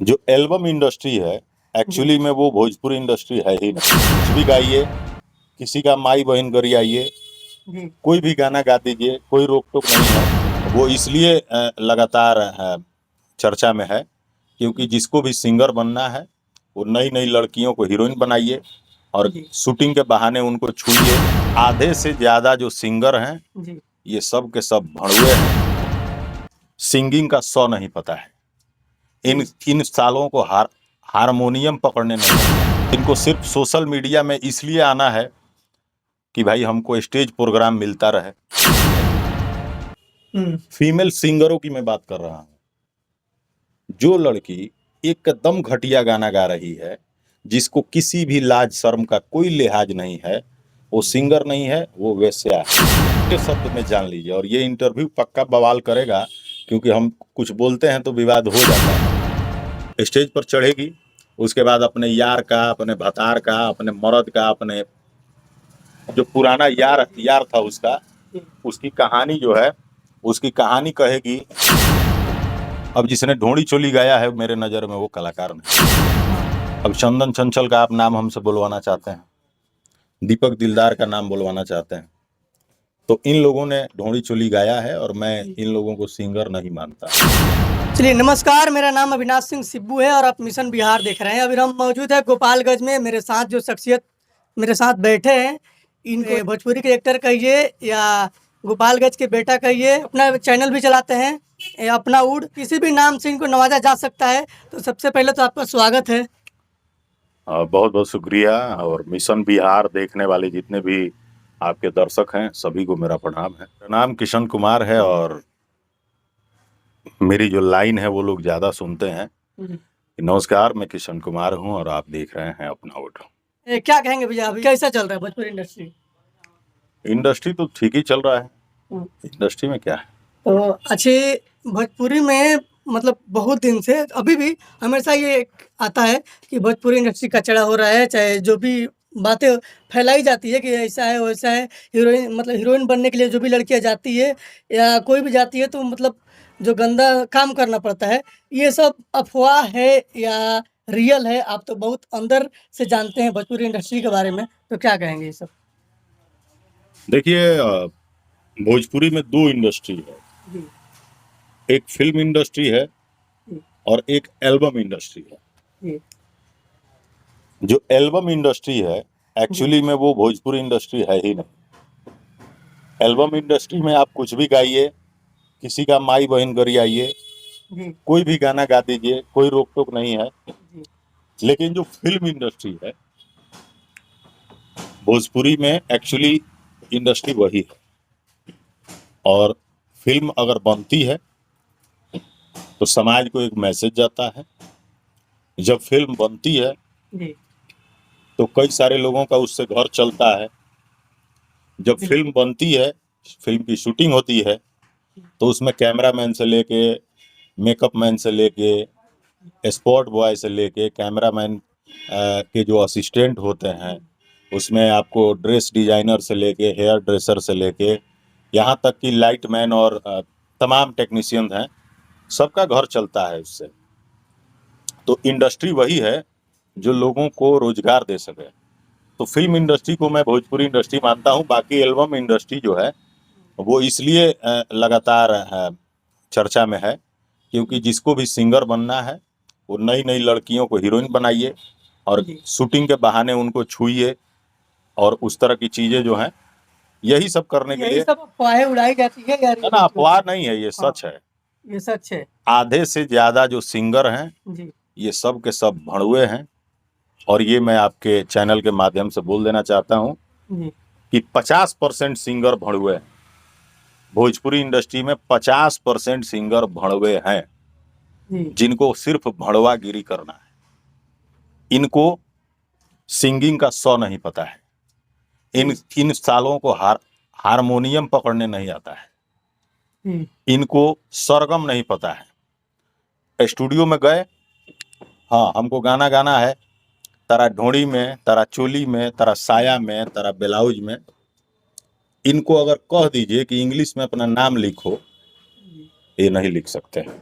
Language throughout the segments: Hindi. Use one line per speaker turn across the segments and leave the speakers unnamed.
जो एल्बम इंडस्ट्री है एक्चुअली में वो भोजपुरी इंडस्ट्री है ही नहीं। कुछ भी गाइए, किसी का माई बहन गरियाइए,
जी
कोई भी गाना गा दीजिए, कोई रोक टोक नहीं है। वो इसलिए लगातार चर्चा में है क्योंकि जिसको भी सिंगर बनना है वो नई नई लड़कियों को हीरोइन बनाइए और
जी
शूटिंग के बहाने उनको छूइए। आधे से ज्यादा जो सिंगर हैं
जी
ये सब के सब भड़ुए हैं, सिंगिंग का सौ नहीं पता है। इन इन सालों को हारमोनियम पकड़ने नहीं आता। इनको सिर्फ सोशल मीडिया में इसलिए आना है कि भाई हमको स्टेज प्रोग्राम मिलता रहे। फीमेल सिंगरों की मैं बात कर रहा हूँ। जो लड़की एकदम घटिया गाना गा रही है, जिसको किसी भी लाज शर्म का कोई लिहाज नहीं है, वो सिंगर नहीं है, वो वेश्या है। ये शब्द में जान लीजिए। और ये इंटरव्यू पक्का बवाल करेगा क्योंकि हम कुछ बोलते हैं तो विवाद हो जाता है। स्टेज पर चढ़ेगी, उसके बाद अपने यार का, अपने भतार का, अपने मर्द का, अपने जो पुराना यार यार था उसका, उसकी कहानी जो है, उसकी कहानी कहेगी। अब जिसने ढोंडी चोली गाया है मेरे नज़र में वो कलाकार नहीं। अब चंदन चंचल का आप नाम हमसे बुलवाना चाहते हैं, दीपक दिलदार का नाम बुलवाना चाहते हैं, तो इन लोगों ने ढोंडी चोली गाया है और मैं इन लोगों को सिंगर नहीं मानता।
चलिए नमस्कार, मेरा नाम अविनाश सिंह सिब्बू है और आप मिशन बिहार देख रहे हैं। अभी हम मौजूद है गोपालगंज में। मेरे साथ जो शख्सियत मेरे साथ बैठे हैं, इनको भोजपुरी के एक्टर कहिए या गोपालगंज के बेटा कहिए, अपना चैनल भी चलाते हैं अपना उड़, किसी भी नाम से इनको नवाजा जा सकता है। तो सबसे पहले तो आपका स्वागत है।
बहुत बहुत शुक्रिया। और मिशन बिहार देखने वाले जितने भी आपके दर्शक हैं सभी को मेरा प्रणाम है। मेरा नाम किशन कुमार है और मेरी जो लाइन है वो लोग ज़्यादा सुनते हैं। नमस्कार, मैं किशन कुमार हूँ और आप देख रहे हैं अपना उठ।
क्या कहेंगे भैया, अभी कैसा चल रहा है भोजपुरी इंडस्ट्री?
इंडस्ट्री तो ठीक ही चल रहा है। इंडस्ट्री में क्या है,
तो अच्छे भोजपुरी में मतलब बहुत दिन से अभी भी हमेशा ये एक आता है कि भोजपुरी इंडस्ट्री कचरा हो रहा है, चाहे जो भी बातें फैलाई जाती है कि ऐसा है वैसा है। हीरोइन मतलब हीरोइन बनने के लिए जो भी लड़कियां जाती है या कोई भी जाती है तो मतलब जो गंदा काम करना पड़ता है, ये सब अफवाह है या रियल है? आप तो बहुत अंदर से जानते हैं भोजपुरी इंडस्ट्री के बारे में, तो क्या कहेंगे ये सब?
देखिए भोजपुरी में दो इंडस्ट्री है।
जी
एक फिल्म इंडस्ट्री है
जी
और एक एल्बम इंडस्ट्री है।
जी
जो एल्बम इंडस्ट्री है एक्चुअली में वो भोजपुरी इंडस्ट्री है ही नहीं। एल्बम इंडस्ट्री में आप कुछ भी गाइए, किसी का माई बहन गरियाइए,
जी
कोई भी गाना गा दीजिए, कोई रोक टोक नहीं है।
जी
लेकिन जो फिल्म इंडस्ट्री है भोजपुरी में एक्चुअली इंडस्ट्री वही है। और फिल्म अगर बनती है तो समाज को एक मैसेज जाता है। जब फिल्म बनती है
जी
तो कई सारे लोगों का उससे घर चलता है। जब फिल्म बनती है, फिल्म की शूटिंग होती है, तो उसमें कैमरामैन से लेके, मेकअप मैन से लेके, स्पॉट बॉय से लेके, कैमरामैन के जो असिस्टेंट होते हैं, उसमें आपको ड्रेस डिजाइनर से लेके, हेयर ड्रेसर से लेके, यहाँ तक कि लाइट मैन और तमाम टेक्नीशियन हैं, सबका घर चलता है उससे। तो इंडस्ट्री वही है जो लोगों को रोजगार दे सके। तो फिल्म इंडस्ट्री को मैं भोजपुरी इंडस्ट्री मानता हूँ। बाकी एल्बम इंडस्ट्री जो है वो इसलिए लगातार चर्चा में है क्योंकि जिसको भी सिंगर बनना है वो नई नई लड़कियों को हीरोइन बनाइए और शूटिंग के बहाने उनको छूइए और उस तरह की चीजें जो हैं यही सब करने के लिए।
सब अफवाहें उड़ाई जाती है यार,
ना अफवाह नहीं है, ये सच है।
ये सच है।
आधे से ज्यादा जो सिंगर हैं
जी
ये सब के सब भड़ुए हैं। और ये मैं आपके चैनल के माध्यम से बोल देना चाहता हूँ
जी
कि 50% सिंगर भड़ुए हैं। भोजपुरी इंडस्ट्री में 50% सिंगर भड़वे हैं
जी
जिनको सिर्फ भड़वागिरी करना है। इनको सिंगिंग का सौ नहीं पता है। इन सालों को हारमोनियम पकड़ने नहीं आता है। इनको सरगम नहीं पता है। स्टूडियो में गए, हाँ हमको गाना गाना है, तारा ढोड़ी में, तारा चोली में, तारा साया में, तारा ब्लाउज में। इनको अगर कह दीजिए कि इंग्लिश में अपना नाम लिखो, ये नहीं लिख सकते हैं।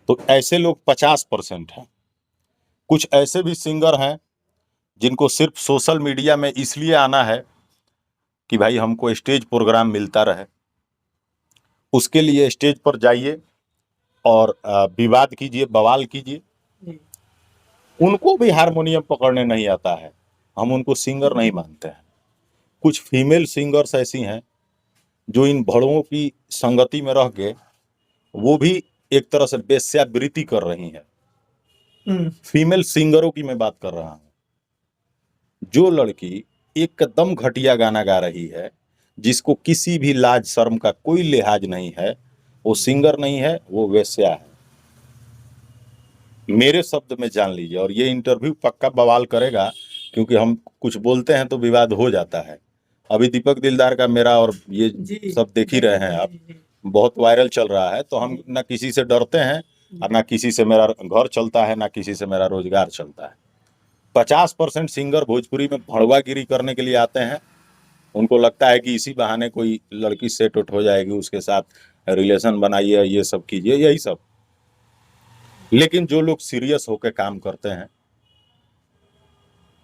तो ऐसे लोग 50% हैं। कुछ ऐसे भी सिंगर हैं जिनको सिर्फ सोशल मीडिया में इसलिए आना है कि भाई हमको स्टेज प्रोग्राम मिलता रहे। उसके लिए स्टेज पर जाइए और विवाद कीजिए, बवाल कीजिए।
जी।
उनको भी हारमोनियम पकड़ने नहीं आता है, हम उनको सिंगर नहीं मानते हैं। कुछ फीमेल सिंगर्स ऐसी हैं जो इन भड़ों की संगति में रह के वो भी एक तरह से वेश्यावृत्ति कर रही हैं। फीमेल सिंगरों की मैं बात कर रहा हूं। जो लड़की एकदम घटिया गाना गा रही है, जिसको किसी भी लाज शर्म का कोई लिहाज नहीं है, वो सिंगर नहीं है, वो वेश्या है। मेरे शब्द में जान लीजिए। और ये इंटरव्यू पक्का बवाल करेगा, क्योंकि हम कुछ बोलते हैं तो विवाद हो जाता है। अभी दीपक दिलदार का मेरा और ये
जी।
सब देख ही रहे हैं आप, बहुत वायरल चल रहा है। तो हम ना किसी से डरते हैं और ना किसी से मेरा घर चलता है, ना किसी से मेरा रोजगार चलता है। 50% सिंगर भोजपुरी में भड़वागिरी करने के लिए आते हैं। उनको लगता है कि इसी बहाने कोई लड़की सेट उठ हो जाएगी, उसके साथ रिलेशन बनाइए, ये सब कीजिए, यही सब। लेकिन जो लोग सीरियस होकर काम करते हैं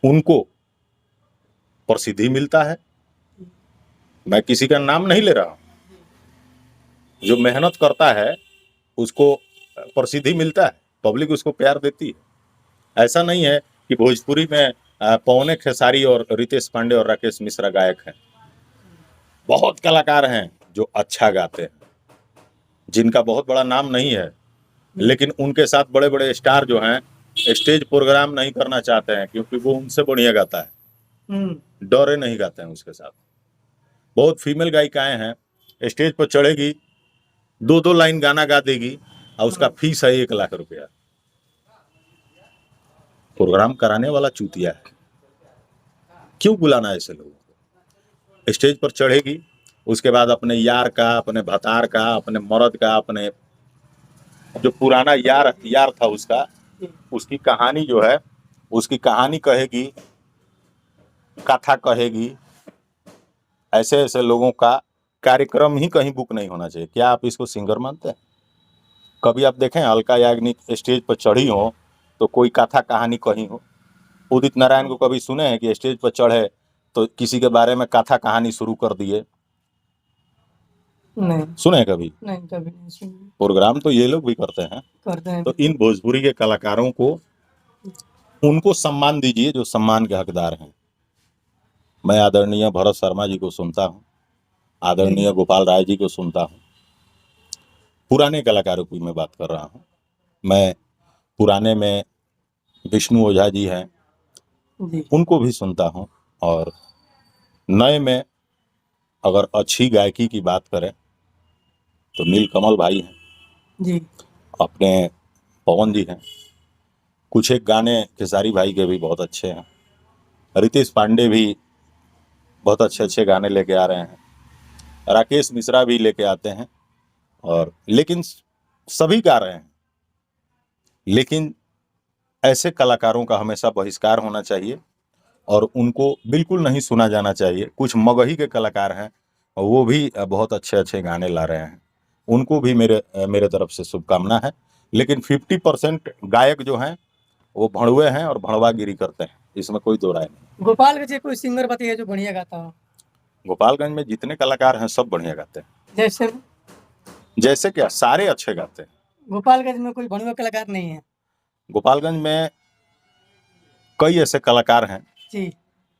उनको प्रसिद्धि मिलता है। मैं किसी का नाम नहीं ले रहा हूं। जो मेहनत करता है उसको प्रसिद्धि मिलता है, पब्लिक उसको प्यार देती है। ऐसा नहीं है कि भोजपुरी में पौने खेसारी और रितेश पांडे और राकेश मिश्रा गायक हैं। बहुत कलाकार हैं जो अच्छा गाते हैं, जिनका बहुत बड़ा नाम नहीं है, लेकिन उनके साथ बड़े बड़े स्टार जो हैं स्टेज प्रोग्राम नहीं करना चाहते हैं, क्योंकि वो उनसे बढ़िया गाता है। डरे नहीं गाते हैं उसके साथ। बहुत फीमेल गायिकाएं हैं, स्टेज पर चढ़ेगी, 2-2 लाइन गाना गा देगी और उसका फीस है 1 लाख रुपया। प्रोग्राम कराने वाला चूतिया है। क्यों बुलाना ऐसे लोगों को? स्टेज पर चढ़ेगी, उसके बाद अपने यार का, अपने भतार का, अपने मर्द का, अपने जो पुराना यार था उसकी कहानी जो है, उसकी कहानी कहेगी, कथा कहेगी। ऐसे ऐसे लोगों का कार्यक्रम ही कहीं बुक नहीं होना चाहिए। क्या आप इसको सिंगर मानते हैं? कभी आप देखें अलका याग्निक स्टेज पर चढ़ी हो तो कोई कथा कहानी कही हो? उदित नारायण को कभी सुने हैं कि स्टेज पर चढ़े तो किसी के बारे में कथा कहानी शुरू कर दिए?
नहीं
सुने हैं कभी?
नहीं, कभी नहीं सुनी।
प्रोग्राम तो ये लोग भी करते हैं। तो इन भोजपुरी के कलाकारों को उनको सम्मान दीजिए जो सम्मान के हकदार हैं। मैं आदरणीय भरत शर्मा जी को सुनता हूँ, आदरणीय गोपाल राय जी को सुनता हूँ। पुराने कलाकारों की मैं बात कर रहा हूँ। मैं पुराने में विष्णु ओझा जी हैं, उनको भी सुनता हूँ। और नए में अगर अच्छी गायकी की बात करें तो नीलकमल भाई हैं जी, अपने पवन जी हैं। कुछ एक गाने खेसारी भाई के भी बहुत अच्छे हैं। रितेश पांडे भी बहुत अच्छे अच्छे गाने लेके आ रहे हैं। राकेश मिश्रा भी लेके आते हैं, और लेकिन सभी गा रहे हैं। लेकिन ऐसे कलाकारों का हमेशा बहिष्कार होना चाहिए और उनको बिल्कुल नहीं सुना जाना चाहिए। कुछ मगही के कलाकार हैं, वो भी बहुत अच्छे अच्छे गाने ला रहे हैं, उनको भी मेरे तरफ से शुभकामना है। लेकिन 50% गायक जो हैं वो भड़ुए हैं और भड़वागिरी करते हैं, इसमें कोई दो राय नहीं।
गोपालगंज के कोई सिंगर बताइए जो बढ़िया गाता हो।
गोपालगंज में जितने कलाकार हैं सब बढ़िया गाते हैं। जैसे क्या? सारे अच्छे गाते हैं।
गोपालगंज में कोई भड़ुआ कलाकार नहीं है?
गोपालगंज में कई ऐसे कलाकार हैं
जी,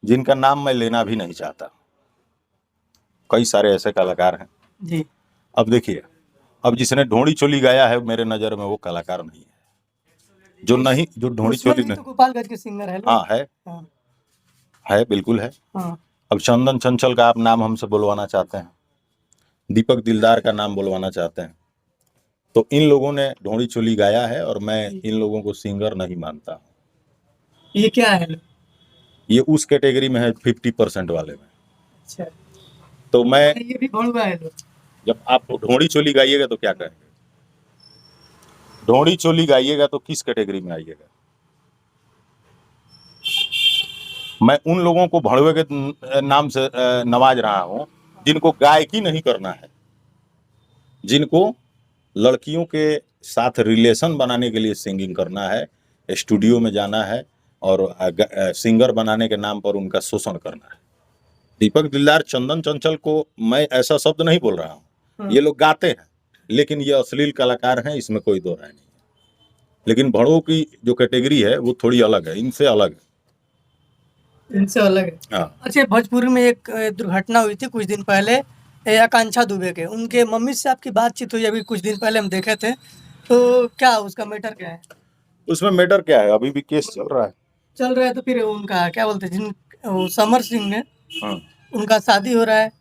जिनका नाम मैं लेना भी नहीं चाहता। कई सारे ऐसे कलाकार हैं
जी। अब
देखिए, अब जिसने ढोंडी चोली गाया है मेरे नजर में वो कलाकार नहीं है। जो ढोंडी चोली
तो गोपालगंज के सिंगर है।
हाँ है, बिल्कुल है। हाँ। अब चंदन चंचल का आप नाम हमसे बुलवाना चाहते हैं, दीपक दिलदार का नाम बुलवाना चाहते हैं, तो इन लोगों ने ढोंडी चोली गाया है और मैं इन लोगों को सिंगर नहीं मानता।
ये क्या है?
ये उस कैटेगरी में है 50% वाले में।
अच्छा।
तो मैं
ये भी भड़ुआ है।
जब आप ढोंडी चोली गाइएगा तो क्या कहेंगे? ढोंडी चोली गाइएगा तो किस कैटेगरी में आइएगा? मैं उन लोगों को भड़वे के नाम से नवाज रहा हूं जिनको गायकी नहीं करना है, जिनको लड़कियों के साथ रिलेशन बनाने के लिए सिंगिंग करना है, स्टूडियो में जाना है और सिंगर बनाने के नाम पर उनका शोषण करना है। दीपक दिलदार, चंदन चंचल को मैं ऐसा शब्द नहीं बोल रहा हूँ, ये लोग गाते हैं लेकिन ये अश्लील कलाकार हैं, इसमें कोई दो राय नहीं है। लेकिन भड़ों की जो कैटेगरी है वो थोड़ी अलग है, इनसे अलग है।
इनसे अलग है।
हाँ,
अच्छा, भोजपुरी में एक दुर्घटना हुई थी कुछ दिन पहले, आकांक्षा दुबे के, उनके मम्मी से आपकी बातचीत हुई अभी कुछ दिन पहले, हम देखे थे, तो क्या उसका मैटर क्या है?
उसमें मैटर क्या है, अभी भी केस चल रहा है।
चल रहा है तो फिर उनका क्या बोलते हैं, वो समर सिंह ने,
हाँ,
उनका शादी हो रहा है।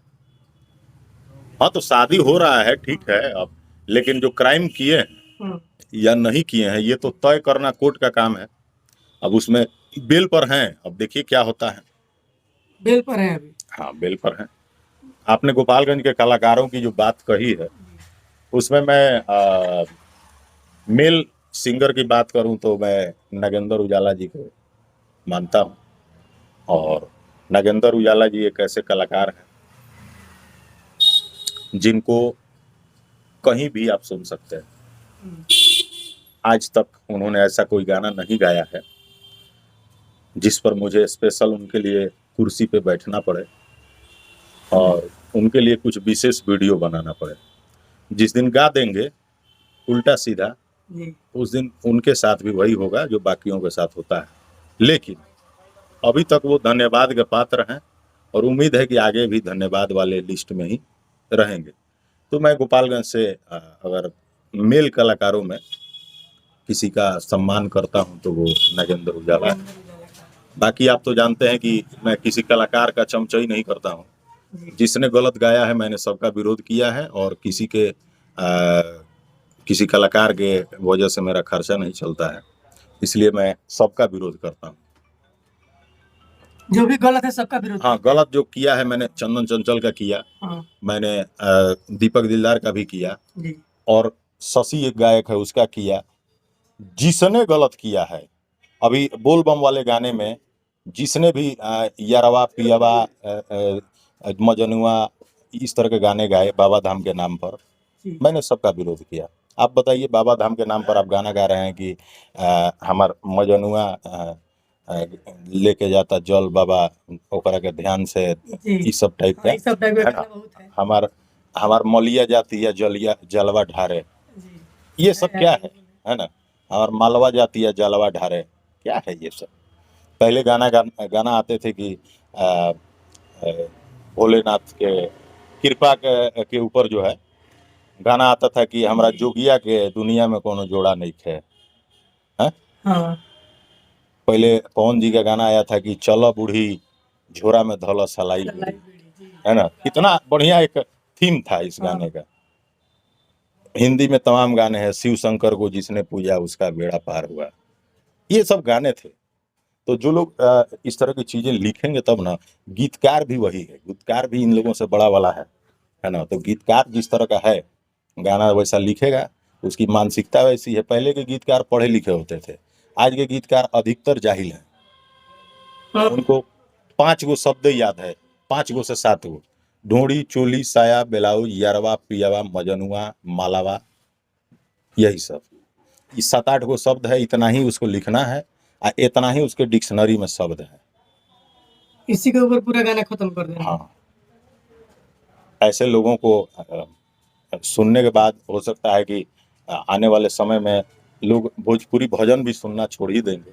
हाँ तो शादी हो रहा है, ठीक है। अब लेकिन जो क्राइम किए हैं या नहीं किए हैं, ये तो तय करना कोर्ट का काम है। अब उसमें बेल पर हैं, अब देखिए क्या होता है।
बेल पर है अभी।
हाँ, बेल पर हैं। आपने गोपालगंज के कलाकारों की जो बात कही है, उसमें मैं मेल सिंगर की बात करूं तो मैं नागेंद्र उजाला जी को मानता हूं। और नागेंद्र उजाला जी एक ऐसे कलाकार हैं जिनको कहीं भी आप सुन सकते हैं। आज तक उन्होंने ऐसा कोई गाना नहीं गाया है जिस पर मुझे स्पेशल उनके लिए कुर्सी पे बैठना पड़े और उनके लिए कुछ विशेष वीडियो बनाना पड़े। जिस दिन गा देंगे उल्टा सीधा, उस दिन उनके साथ भी वही होगा जो बाकियों के साथ होता है। लेकिन अभी तक वो धन्यवाद के पात्र हैं और उम्मीद है कि आगे भी धन्यवाद वाले लिस्ट में ही रहेंगे। तो मैं गोपालगंज से अगर मेल कलाकारों में किसी का सम्मान करता हूं तो वो नागेंद्र उजाला है। बाकी आप तो जानते हैं कि मैं किसी कलाकार का चमचाई नहीं करता हूं। जिसने गलत गाया है मैंने सबका विरोध किया है और किसी कलाकार के वजह से मेरा खर्चा नहीं चलता है, इसलिए मैं सबका विरोध करता हूँ।
जो भी गलत है सबका विरोध।
हाँ, गलत जो किया है मैंने चंदन चंचल का किया, मैंने दीपक दिलदार का भी किया और शशि एक गायक है उसका किया। जिसने गलत किया है, अभी बोल बम वाले गाने में जिसने भी यारवा पियावा मजनुआ इस तरह के गाने गाए बाबा धाम के नाम पर, मैंने सबका विरोध किया। आप बताइए, बाबा धाम के नाम पर आप गाना गा रहे हैं कि हमार मजनुआ लेके जाता जल बाबा ओकरा के ध्यान से, इस सब टाइप का है ना। हमार मलिया जाती है जलवा ढारे, ये सब क्या है ना। हमार मालवा जाती है जलवा ढारे, क्या है ये सब। पहले गाना आते थे कि भोलेनाथ के कृपा के ऊपर जो है गाना आता था कि हमरा जोगिया के दुनिया में कोनो जोड़ा नहीं है। हाँ? पहले पवन जी का गाना आया था कि चलो बूढ़ी झोरा में धौला सलाई, है ना। कितना बढ़िया एक थीम था इस गाने का। हिंदी में तमाम गाने हैं, शिव शंकर को जिसने पूजा उसका बेड़ा पार हुआ, ये सब गाने थे। तो जो लोग इस तरह की चीजें लिखेंगे तब ना, गीतकार भी वही है, गीतकार भी इन लोगों से बड़ा वाला है ना। तो गीतकार जिस तरह का है गाना वैसा लिखेगा, उसकी मानसिकता वैसी है। पहले के गीतकार पढ़े लिखे होते थे, आज के गीतकार अधिकतर जाहिल हैं। उनको 5 गो शब्द याद है, 5 गो से 7 गो, ढोड़ी चोली साया ब्लाउज यारवा पियावा मजनुआ मालावा, यही सब। ये 7-8 गो शब्द है, इतना ही उसको लिखना है, इतना ही उसके डिक्शनरी में शब्द है।
इसी के ऊपर पूरा गाना खत्म कर देना।
हाँ, ऐसे लोगों को सुनने के बाद हो सकता है कि आने वाले समय में लोग भोजपुरी भजन भी सुनना छोड़ ही देंगे।